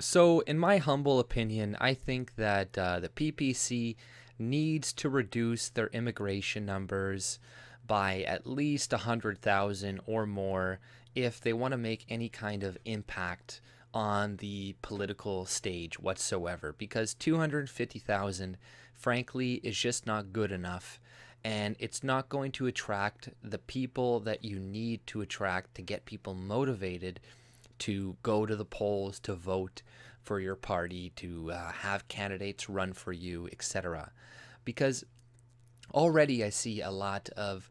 So, in my humble opinion, I think that the PPC needs to reduce their immigration numbers by at least 100,000 or more if they want to make any kind of impact on the political stage whatsoever. Because 250,000, frankly, is just not good enough. And it's not going to attract the people that you need to attract to get people motivated to go to the polls, to vote for your party, to have candidates run for you, etc. Because already I see a lot of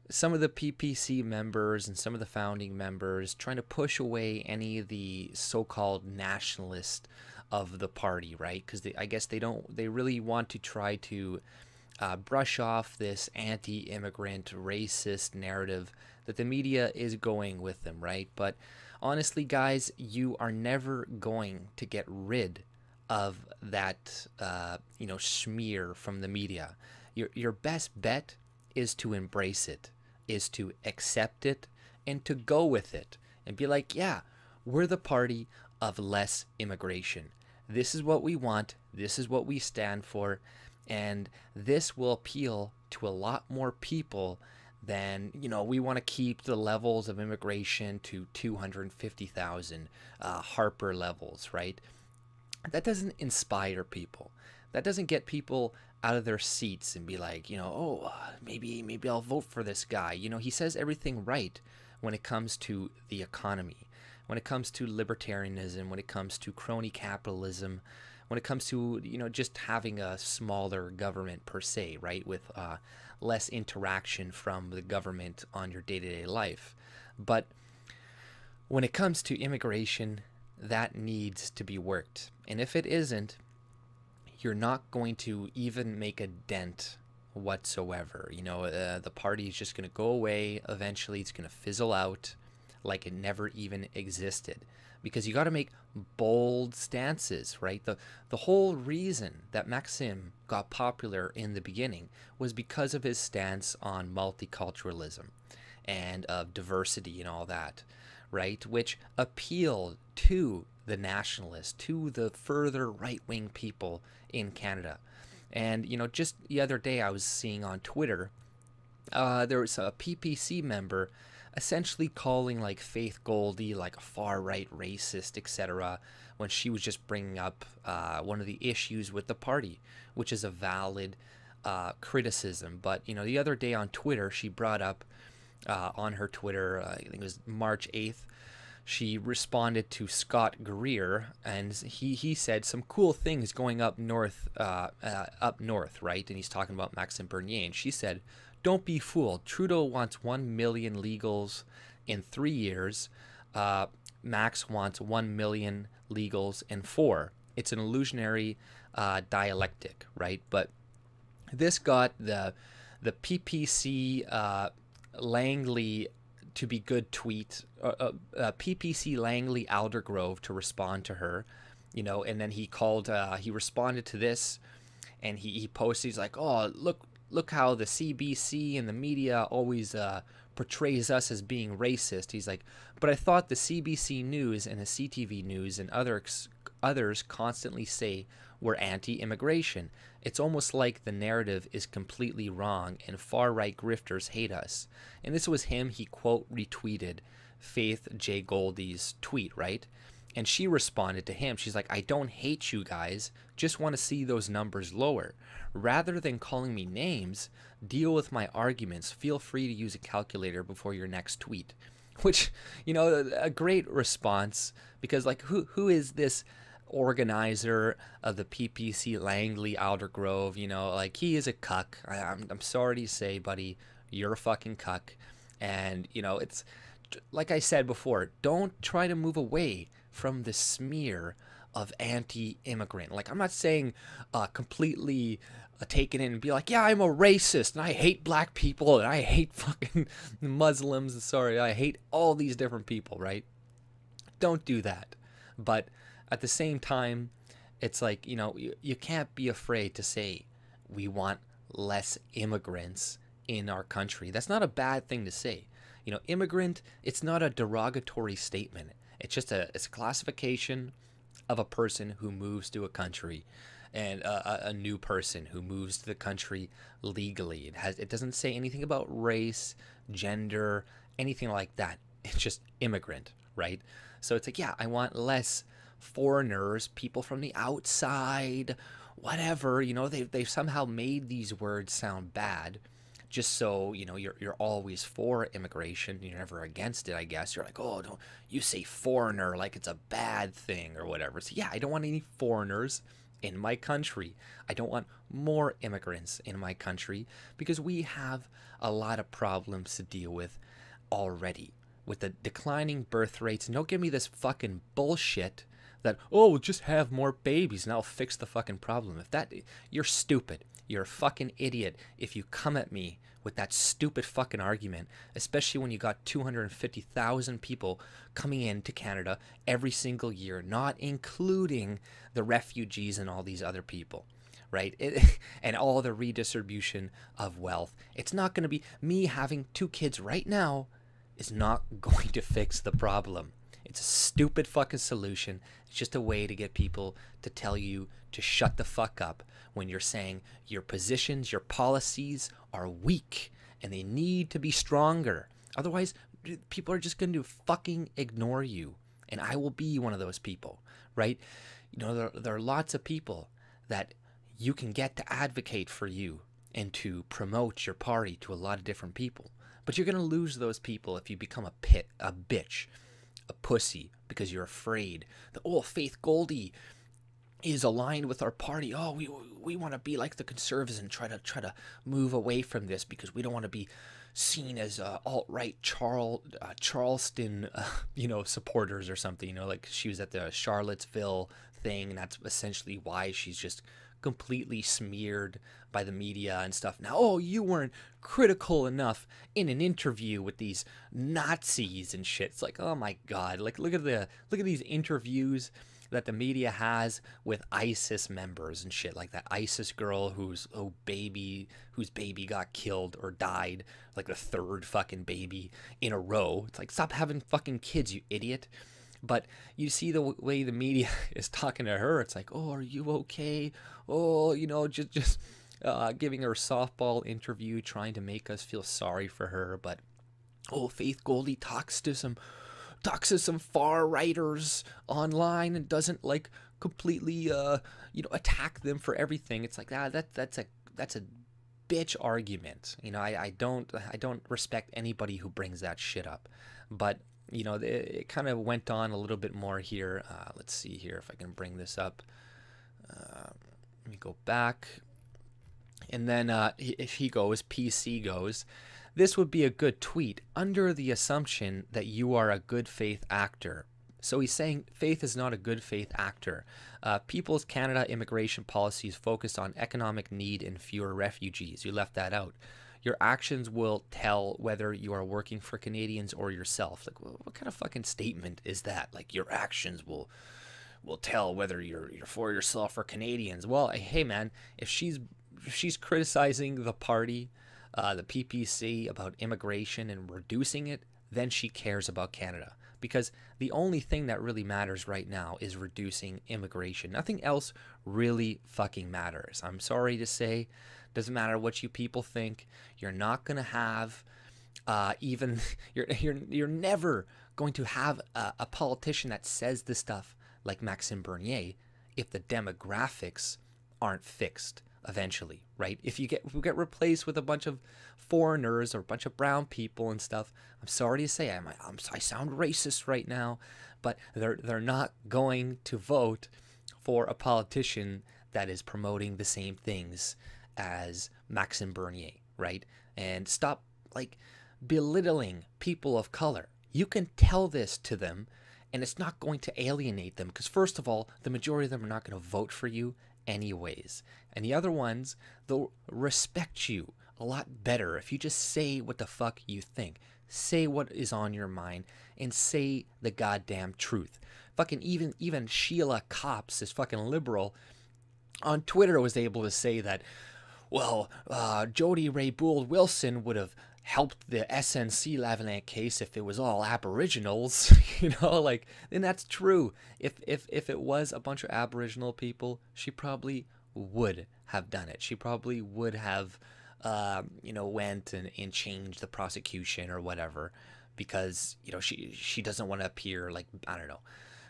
some of the PPC members and some of the founding members trying to push away any of the so-called nationalists of the party, right? Because I guess they really want to try to brush off this anti-immigrant racist narrative that the media is going with them, right? But honestly, guys, you are never going to get rid of that, smear from the media. Your best bet is to embrace it, is to accept it, and to go with it, and be like, yeah, we're the party of less immigration. This is what we want. This is what we stand for. And this will appeal to a lot more people than, we want to keep the levels of immigration to 250,000 Harper levels, right? That doesn't inspire people. That doesn't get people out of their seats and be like, maybe I'll vote for this guy. He says everything right when it comes to the economy, when it comes to libertarianism, when it comes to crony capitalism, when it comes to, just having a smaller government per se, right, with less interaction from the government on your day-to-day life. But when it comes to immigration, that needs to be worked. And if it isn't, you're not going to even make a dent whatsoever. The party is just going to go away. Eventually, it's going to fizzle out like it never even existed. Because you got to make bold stances, right? The whole reason that Maxim got popular in the beginning was because of his stance on multiculturalism and of diversity and all that, right? Which appealed to the nationalists, to the further right-wing people in Canada. And, just the other day I was seeing on Twitter, there was a PPC member essentially calling like Faith Goldy like a far-right racist, etc., when she was just bringing up one of the issues with the party, which is a valid criticism. But, the other day on Twitter, she brought up on her Twitter, I think it was March 8th, she responded to Scott Greer, and he said some cool things going up north, right? And he's talking about Maxime Bernier, and she said, "Don't be fooled. Trudeau wants 1 million legals in 3 years. Max wants 1 million legals in 4. It's an illusionary dialectic, right?" But this got the PPC Langley to be good tweet, PPC Langley Aldergrove to respond to her, and then he responded to this, and he posted, he's like, "Oh, look how the CBC and the media always portrays us as being racist." He's like, "But I thought the CBC News and the CTV News and others constantly say we're anti-immigration. It's almost like the narrative is completely wrong and far-right grifters hate us." And this was him. He quote retweeted Faith J. Goldy's tweet, right? And she responded to him. She's like, "I don't hate you guys, just want to see those numbers lower. Rather than calling me names, deal with my arguments. Feel free to use a calculator before your next tweet." Which, a great response, because like who is this organizer of the PPC Langley Aldergrove? Like, he is a cuck. I'm sorry to say, buddy, you're a fucking cuck. And it's like I said before, don't try to move away from the smear of anti-immigrant. Like, I'm not saying completely take it in and be like, "Yeah, I'm a racist and I hate black people and I hate fucking Muslims. Sorry, I hate all these different people," right? Don't do that. But at the same time, it's like, you can't be afraid to say we want less immigrants in our country. That's not a bad thing to say. Immigrant, it's not a derogatory statement. It's just it's a classification of a person who moves to a country, and a new person who moves to the country legally. It doesn't say anything about race, gender, anything like that. It's just immigrant, right? So it's like, yeah, I want less foreigners, people from the outside, whatever. You know, they've somehow made these words sound bad, just so, you know, you're always for immigration. You're never against it, I guess. You're like, oh, don't you say foreigner like it's a bad thing or whatever. So yeah, I don't want any foreigners in my country. I don't want more immigrants in my country, because we have a lot of problems to deal with already with the declining birth rates. And don't give me this fucking bullshit that, oh, we'll just have more babies and I'll fix the fucking problem. You're stupid. You're a fucking idiot if you come at me with that stupid fucking argument, especially when you got 250,000 people coming into Canada every single year, not including the refugees and all these other people, right? And all the redistribution of wealth. It's not going to be me having 2 kids right now is not going to fix the problem. It's a stupid fucking solution. It's just a way to get people to tell you to shut the fuck up when you're saying your positions, your policies are weak and they need to be stronger. Otherwise, people are just going to fucking ignore you. And I will be one of those people, right? You know, there are lots of people that you can get to advocate for you and to promote your party to a lot of different people. But you're going to lose those people if you become a bitch, a pussy, because you're afraid that, oh, Faith Goldy is aligned with our party. Oh, we want to be like the Conservatives and try to move away from this because we don't want to be seen as alt-right Charleston, supporters or something. You know, like she was at the Charlottesville thing, and that's essentially why she's just completely smeared by the media and stuff. Now, oh, you weren't critical enough in an interview with these Nazis and shit. It's like, oh my God, like look at these interviews that the media has with ISIS members and shit, like that ISIS girl whose baby got killed or died, like the 3rd fucking baby in a row. It's like, stop having fucking kids, you idiot. But you see the way the media is talking to her. It's like, oh, are you okay? Oh, you know, just giving her a softball interview, trying to make us feel sorry for her. But, oh, Faith Goldy talks to some far-righters online and doesn't, like, completely, attack them for everything. It's like, that's a bitch argument. You know, I don't respect anybody who brings that shit up. But, you know, it kind of went on a little bit more here. Let's see here if I can bring this up. Let me go back. And then if PC goes, this would be a good tweet under the assumption that you are a good faith actor. So he's saying Faith is not a good faith actor. People's Canada immigration policies focus on economic need and fewer refugees. You left that out. Your actions will tell whether you are working for Canadians or yourself. Like, what kind of fucking statement is that? Like, your actions will tell whether you're for yourself or Canadians. Well, hey man, if she's criticizing the party, the PPC, about immigration and reducing it, then she cares about Canada. Because the only thing that really matters right now is reducing immigration. Nothing else really fucking matters. I'm sorry to say. Doesn't matter what you people think. You're not gonna have you're never going to have a politician that says this stuff like Maxime Bernier if the demographics aren't fixed eventually, right? If we get replaced with a bunch of foreigners or a bunch of brown people and stuff, I'm sorry to say I sound racist right now, but they're not going to vote for a politician that is promoting the same things as Maxime Bernier, right? And stop, like, belittling people of color. You can tell this to them, and it's not going to alienate them, because first of all, the majority of them are not going to vote for you anyways. And the other ones, they'll respect you a lot better if you just say what the fuck you think. Say what is on your mind, and say the goddamn truth. Fucking even Sheila Copps, this fucking liberal, on Twitter was able to say that, well, Jody Ray Bould Wilson would have helped the SNC-Lavalin case if it was all Aboriginals, you know, like, then that's true. If it was a bunch of Aboriginal people, she probably would have done it. She probably would have, you know, went and changed the prosecution or whatever, because, you know, she doesn't want to appear like, I don't know,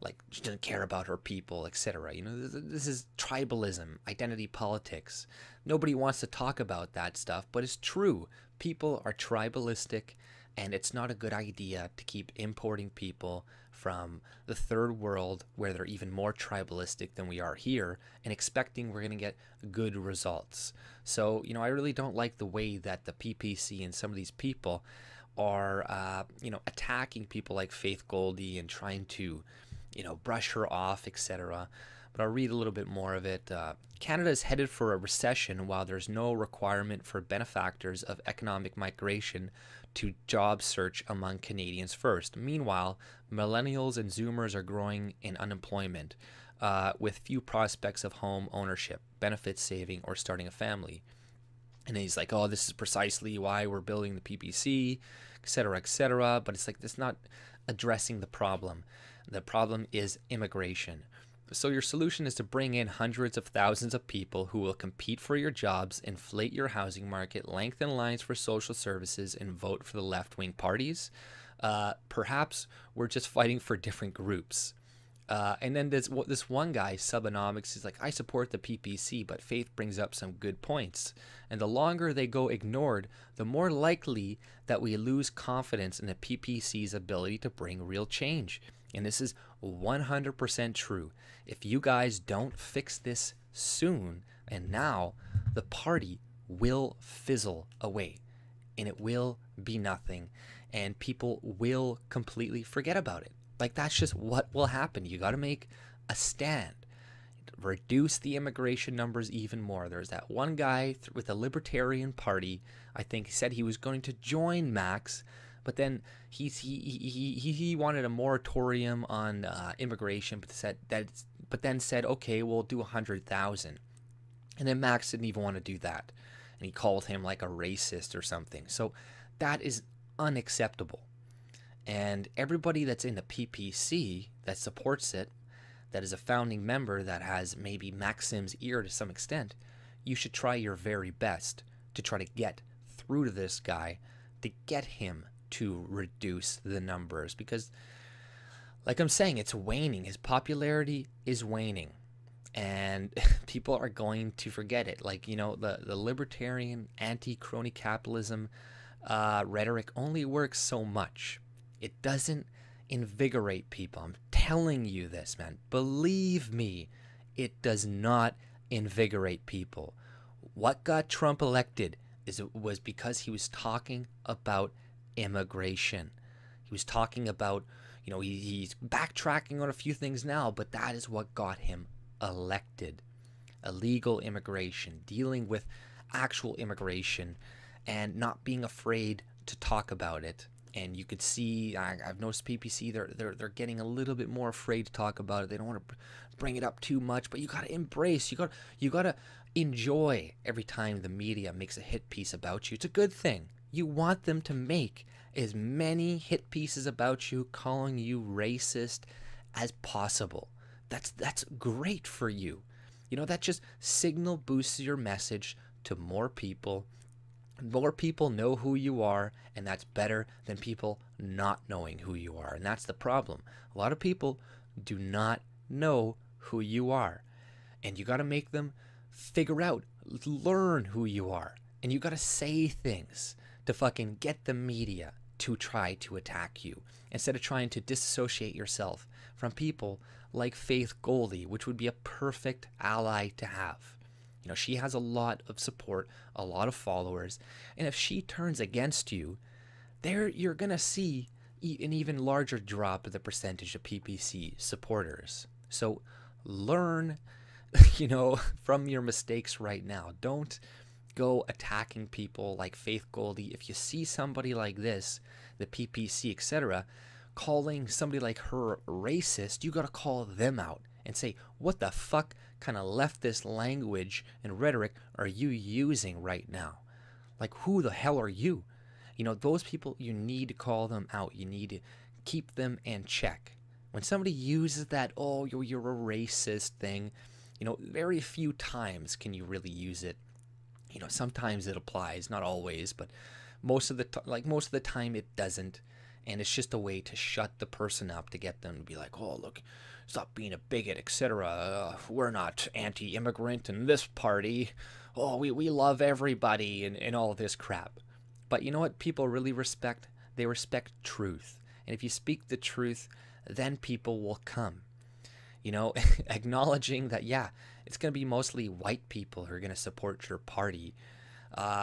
like she doesn't care about her people, etc. You know, this is tribalism, identity politics. Nobody wants to talk about that stuff, but it's true. People are tribalistic, and it's not a good idea to keep importing people from the third world, where they're even more tribalistic than we are here, and expecting we're going to get good results. So, you know, I really don't like the way that the PPC and some of these people are, you know, attacking people like Faith Goldy and trying to, you know, brush her off, etc. But I'll read a little bit more of it. Canada is headed for a recession while there's no requirement for benefactors of economic migration to job search among Canadians first. Meanwhile, millennials and Zoomers are growing in unemployment, with few prospects of home ownership, benefit saving, or starting a family. And then he's like, oh, this is precisely why we're building the PPC, etc., etc. But it's like, that's not addressing the problem. The problem is immigration. So your solution is to bring in hundreds of thousands of people who will compete for your jobs, inflate your housing market, lengthen lines for social services, and vote for the left-wing parties. Perhaps we're just fighting for different groups. And then this one guy, Subonomics, is like, I support the PPC, but Faith brings up some good points. And the longer they go ignored, the more likely that we lose confidence in the PPC's ability to bring real change. And this is 100% true. If you guys don't fix this soon and now, the party will fizzle away, and it will be nothing, and people will completely forget about it. Like, that's just what will happen. You got to make a stand. Reduce the immigration numbers even more. There's that one guy with the Libertarian Party, I think, said he was going to join Max, but then he wanted a moratorium on immigration, but then said, okay, we'll do 100,000. And then Max didn't even want to do that, and he called him like a racist or something. So that is unacceptable. And everybody that's in the PPC that supports it, that is a founding member, that has maybe Maxim's ear to some extent, you should try your very best to try to get through to this guy, to get him to reduce the numbers. Because, like I'm saying, it's waning. His popularity is waning. And people are going to forget it. Like, you know, the libertarian, anti-crony capitalism rhetoric only works so much. It doesn't invigorate people. I'm telling you this, man. Believe me, it does not invigorate people. What got Trump elected was because he was talking about immigration. He was talking about, you know, he's backtracking on a few things now, but that is what got him elected. Illegal immigration, dealing with actual immigration, and not being afraid to talk about it. And you could see, I've noticed PPC, they're getting a little bit more afraid to talk about it. They don't want to bring it up too much, but you got to embrace, you got to enjoy every time the media makes a hit piece about you. It's a good thing. You want them to make as many hit pieces about you, calling you racist, as possible. That's great for you. You know, that just signal boosts your message to more people. More people know who you are, and that's better than people not knowing who you are. And that's the problem. A lot of people do not know who you are, and you got to make them figure out, learn who you are. And you got to say things to fucking get the media to try to attack you, instead of trying to disassociate yourself from people like Faith Goldy, which would be a perfect ally to have. You know, she has a lot of support, a lot of followers, and if she turns against you, you're going to see an even larger drop in the percentage of PPC supporters. So learn, you know, from your mistakes right now. Don't go attacking people like Faith Goldy. If you see somebody like this, the PPC, etc., calling somebody like her racist, you got to call them out and say, what the fuck kind of leftist language and rhetoric are you using right now? Like, who the hell are you? You know, those people, you need to call them out. You need to keep them in check. When somebody uses that, oh, you're a racist thing, you know, very few times can you really use it. You know, sometimes it applies, not always, but most of the time it doesn't. And it's just a way to shut the person up, to get them to be like, oh, look, stop being a bigot, etc. We're not anti-immigrant in this party. Oh, we love everybody, and all this crap. But you know what people really respect? They respect truth. And if you speak the truth, then people will come. You know, acknowledging that, yeah, it's going to be mostly white people who are going to support your party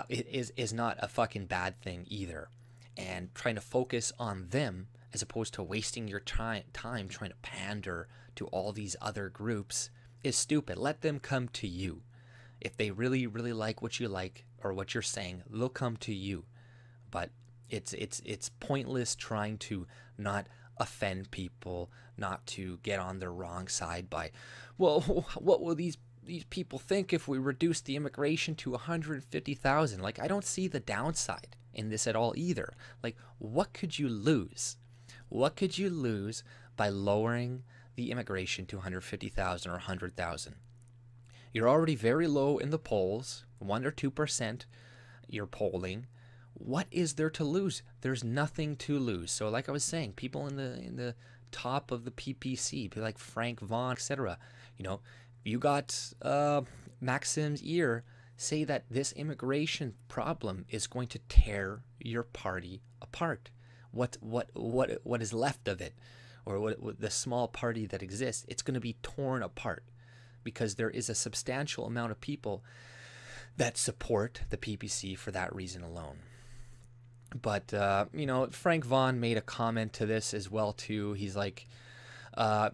is not a fucking bad thing either. And trying to focus on them as opposed to wasting your time trying to pander to all these other groups is stupid. Let them come to you. If they really, really like what you like or what you're saying, they'll come to you. But it's pointless trying to not offend people, not to get on their wrong side by, well, what will these people think if we reduce the immigration to 150,000? Like, I don't see the downside in this at all either. Like, what could you lose? What could you lose by lowering the immigration to 150,000 or 100,000? You're already very low in the polls, 1 or 2% you're polling. What is there to lose? There's nothing to lose. So like I was saying, people in the top of the PPC, people like Frank Vaughan, etc. You know, you got Maxim's ear say that this immigration problem is going to tear your party apart. What is left of it, or what the small party that exists, it's going to be torn apart because there is a substantial amount of people that support the PPC for that reason alone. But you know, Frank Vaughan made a comment to this as well too. He's like,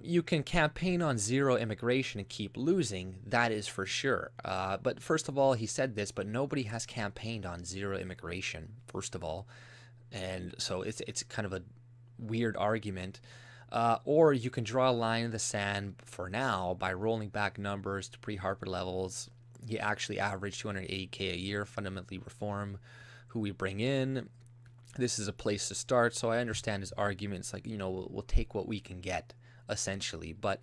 you can campaign on zero immigration and keep losing, that is for sure. But first of all, he said this, but nobody has campaigned on zero immigration, first of all. And so it's kind of a weird argument. Or you can draw a line in the sand for now by rolling back numbers to pre-Harper levels. He actually averaged 280K a year, fundamentally reform who we bring in. This is a place to start. So I understand his arguments, like, you know, we'll take what we can get, essentially. But,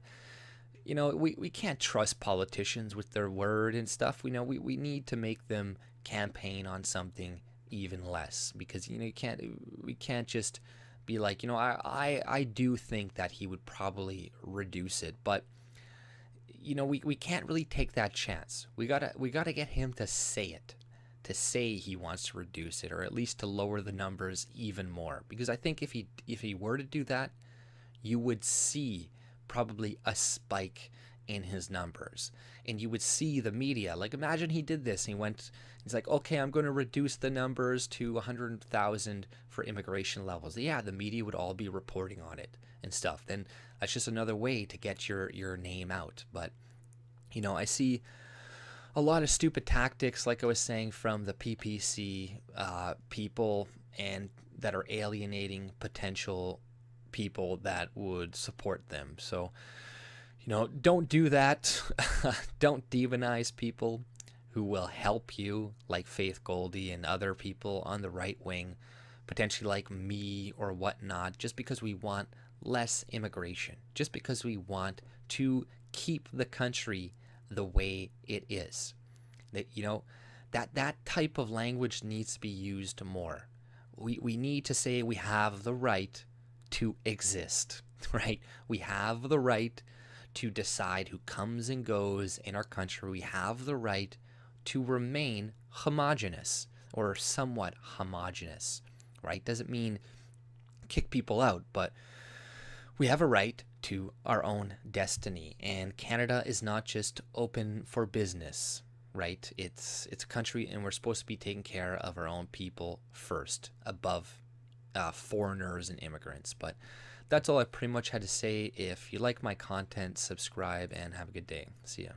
you know, we can't trust politicians with their word and stuff. We know we need to make them campaign on something even less, because, you know, we can't just be like, you know, I do think that he would probably reduce it, but, you know, we can't really take that chance. We gotta get him to say it, to say he wants to reduce it, or at least to lower the numbers even more. Because I think if he were to do that, you would see probably a spike in his numbers, and you would see the media, like, imagine he did this and he's like, okay, I'm going to reduce the numbers to 100,000 for immigration levels. Yeah, the media would all be reporting on it and stuff. Then that's just another way to get your name out. But, you know, I see a lot of stupid tactics, like I was saying, from the PPC people, and that are alienating potential people that would support them. So, you know, don't do that. Don't demonize people who will help you, like Faith Goldy and other people on the right wing, potentially like me or whatnot, just because we want less immigration, just because we want to keep the country the way it is. That, you know, that type of language needs to be used more. We need to say we have the right to exist, right? We have the right to decide who comes and goes in our country. We have the right to remain homogenous, or somewhat homogenous, right? Doesn't mean kick people out, but we have a right to our own destiny. And Canada is not just open for business, right? It's a country, and we're supposed to be taking care of our own people first, above foreigners and immigrants. But that's all I pretty much had to say. If you like my content, subscribe and have a good day. See ya.